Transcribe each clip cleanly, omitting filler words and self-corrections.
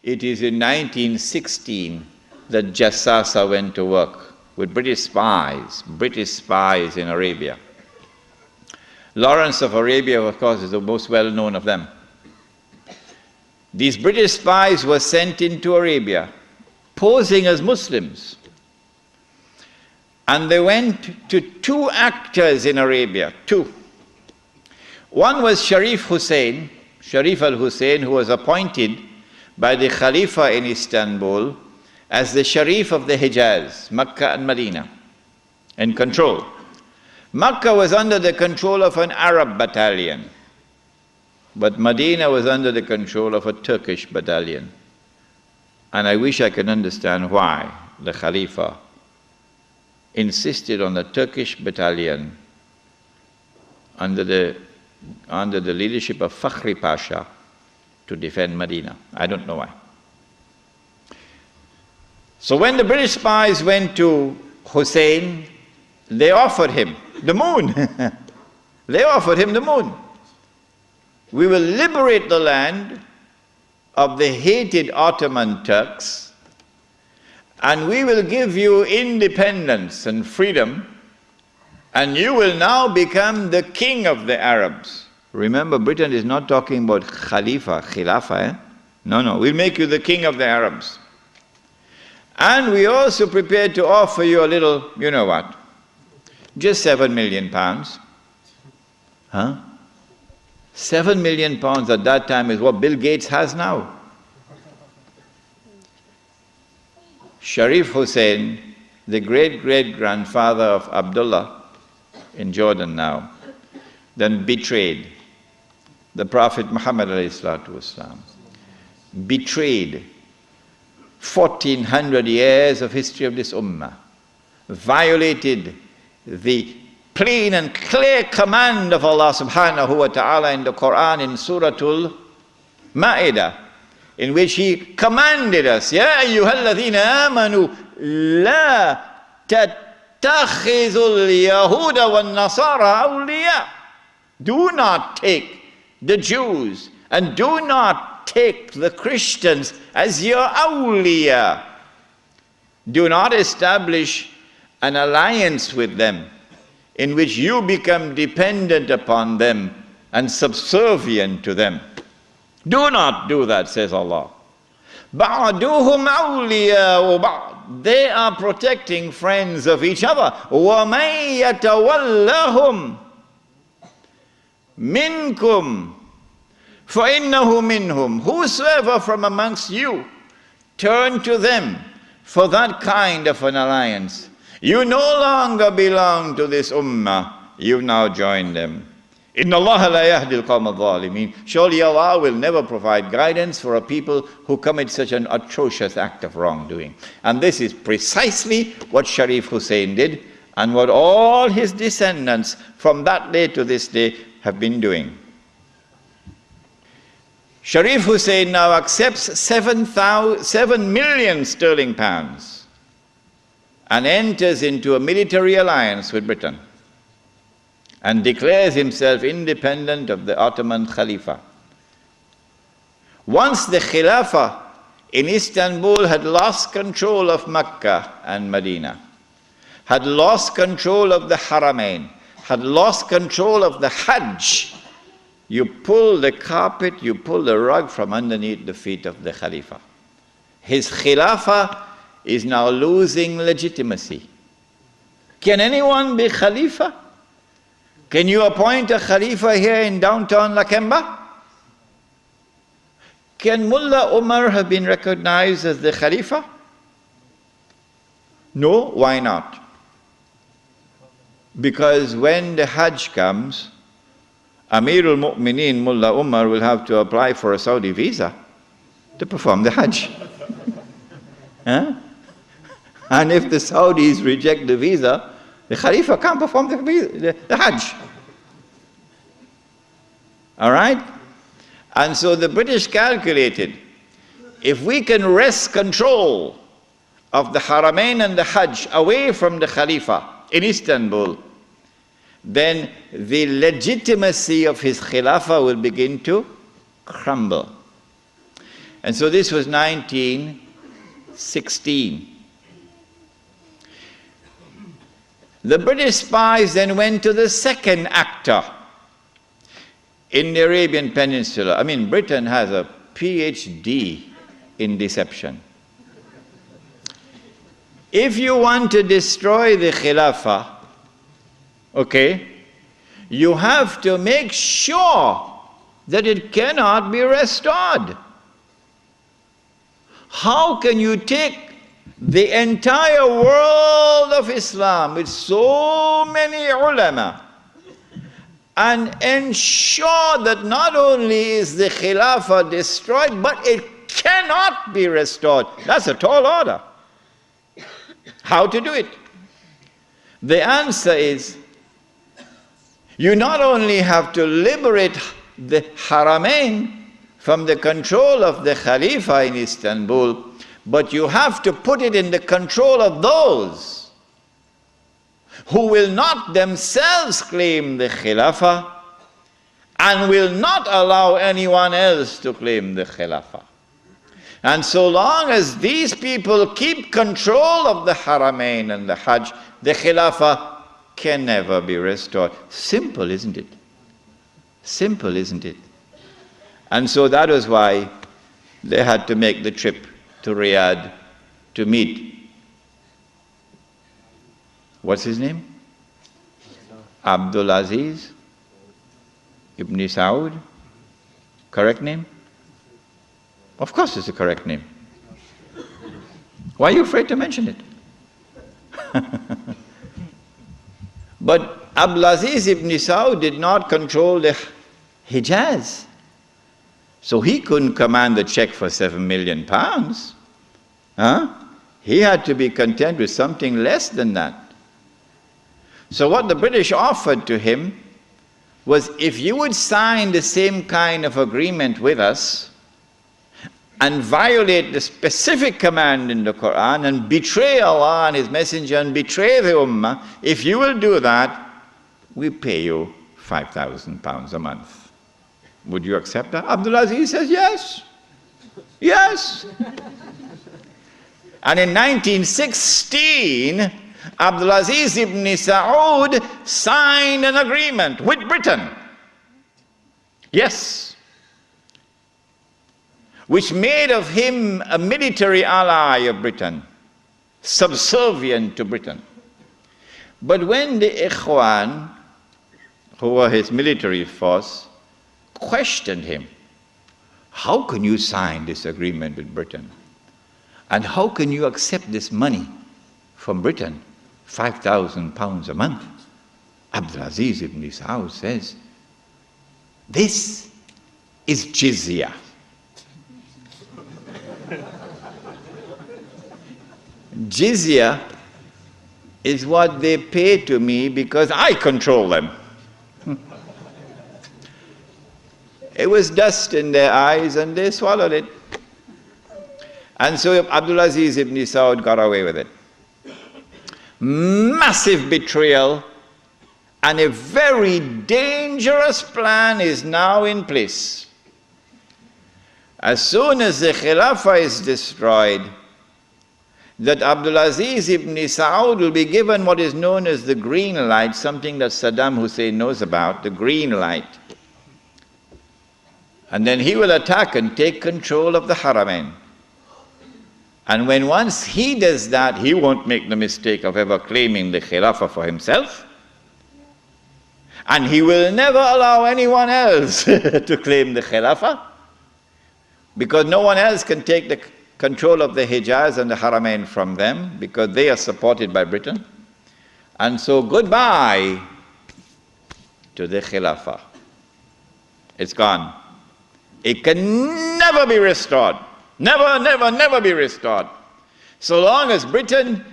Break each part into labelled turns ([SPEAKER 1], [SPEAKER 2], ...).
[SPEAKER 1] It is in 1916 that Jassasa went to work with British spies in Arabia. Lawrence of Arabia, of course, is the most well-known of them. These British spies were sent into Arabia, posing as Muslims. And they went to two actors in Arabia, two. One was Sharif al-Hussein, who was appointed by the Khalifa in Istanbul as the Sharif of the Hijaz, Makkah and Medina, in control. Makkah was under the control of an Arab battalion, but Medina was under the control of a Turkish battalion. And I wish I could understand why the Khalifa insisted on the Turkish battalion under the leadership of Fakhri Pasha to defend Medina. I don't know why. So when the British spies went to Hussein, they offered him the moon. They offered him the moon. We will liberate the land of the hated Ottoman Turks, and we will give you independence and freedom, and you will now become the king of the Arabs. Remember, Britain is not talking about Khilafah. No, we'll make you the king of the Arabs. And we also prepared to offer you a little, you know what, just £7 million. Huh? £7 million at that time is what Bill Gates has now. Sharif Hussein, the great-great-grandfather of Abdullah in Jordan now, then betrayed the Prophet Muhammad ﷺ, betrayed 1400 years of history of this ummah, violated the plain and clear command of Allah subhanahu wa ta'ala in the Quran in Suratul Ma'idah, in which He commanded us, Ya ayyuhalladhina amanu la tattakhizul yahuda wan nasara awliya. Do not take the Jews and do not take the Christians as your awliya. Do not establish an alliance with them in which you become dependent upon them and subservient to them. Do not do that, says Allah. بَعْدُهُمْ أَوْلِيَاءُ بَعْضٍ. They are protecting friends of each other. وَمَنْ يَتَوَلَّهُمْ مِنْكُمْ فَإِنَّهُ مِنْهُمْ. Whosoever from amongst you turn to them for that kind of an alliance, you no longer belong to this ummah, you've now joined them. Inna Allah la yahdi al-qawm al-zalimin. Surely Allah will never provide guidance for a people who commit such an atrocious act of wrongdoing. And this is precisely what Sharif Hussein did, and what all his descendants from that day to this day have been doing. Sharif Hussein now accepts 7 million sterling pounds and enters into a military alliance with Britain and declares himself independent of the Ottoman Khalifa. Once the Khilafah in Istanbul had lost control of Mecca and Medina, had lost control of the Haramain, had lost control of the Hajj, you pull the carpet, you pull the rug from underneath the feet of the Khalifa. His Khilafah is now losing legitimacy. Can anyone be Khalifa? Can you appoint a Khalifa here in downtown Lakemba? Can Mullah Umar have been recognized as the Khalifa? No, why not? Because when the Hajj comes, Amirul Mu'mineen Mullah Umar will have to apply for a Saudi visa to perform the Hajj. Huh? And if the Saudis reject the visa, the Khalifa can't perform the Hajj. All right? And so the British calculated, if we can wrest control of the Haramain and the Hajj away from the Khalifa in Istanbul, then the legitimacy of his Khilafah will begin to crumble. And so this was 1916. The British spies then went to the second actor in the Arabian Peninsula. I mean, Britain has a PhD in deception. If you want to destroy the Khilafah, okay, you have to make sure that it cannot be restored. How can you take the entire world of Islam with so many ulama and ensure that not only is the Khilafah destroyed, but it cannot be restored? That's a tall order. How to do it? The answer is, you not only have to liberate the Haramain from the control of the Khalifa in Istanbul, but you have to put it in the control of those who will not themselves claim the Khilafah and will not allow anyone else to claim the Khilafah. And so long as these people keep control of the Haramain and the Hajj, the Khilafah can never be restored. Simple, isn't it? Simple, isn't it? And so that was why they had to make the trip to Riyadh to meet, what's his name? Abdul Aziz Ibn Saud. Correct name? Of course it's a correct name. Why are you afraid to mention it? But Abdul Aziz Ibn Saud did not control the Hijaz. So he couldn't command the check for £7 million. He had to be content with something less than that. So what the British offered to him was, if you would sign the same kind of agreement with us and violate the specific command in the Quran and betray Allah and His Messenger and betray the Ummah, if you will do that, we pay you £5,000 a month. Would you accept that? Abdul Aziz says, yes. Yes. And in 1916, Abdul Aziz ibn Saud signed an agreement with Britain. Yes. Which made of him a military ally of Britain, subservient to Britain. But when the Ikhwan, who were his military force, questioned him, how can you sign this agreement with Britain? And how can you accept this money from Britain, £5,000 a month? Abdul Aziz ibn Saud says, this is jizya. Jizya is what they pay to me because I control them. It was dust in their eyes and they swallowed it. And so Abdul Aziz ibn Saud got away with it. Massive betrayal, and a very dangerous plan is now in place. As soon as the Khilafah is destroyed, that Abdul Aziz ibn Saud will be given what is known as the green light, something that Saddam Hussein knows about, the green light. And then he will attack and take control of the Haramain. And when once he does that, he won't make the mistake of ever claiming the Khilafah for himself. And he will never allow anyone else to claim the Khilafah, because no one else can take the control of the Hijaz and the Haramain from them, because they are supported by Britain. And so goodbye to the Khilafah. It's gone. It can never be restored. Never, never, never be restored. So long as Britain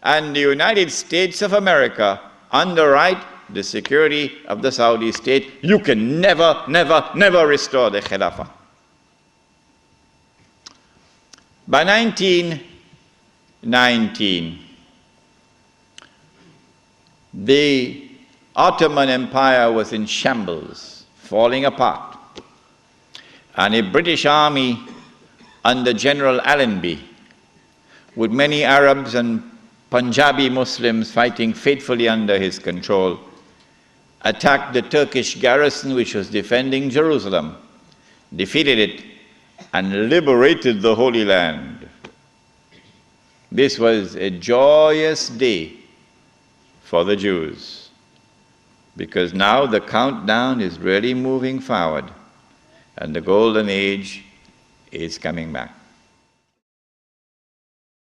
[SPEAKER 1] and the United States of America underwrite the security of the Saudi state, you can never, never, never restore the Khilafah. By 1919, the Ottoman Empire was in shambles, falling apart. And a British army under General Allenby, with many Arabs and Punjabi Muslims fighting faithfully under his control, attacked the Turkish garrison which was defending Jerusalem, defeated it, and liberated the Holy Land. This was a joyous day for the Jews, because now the countdown is really moving forward, and the golden age is coming back.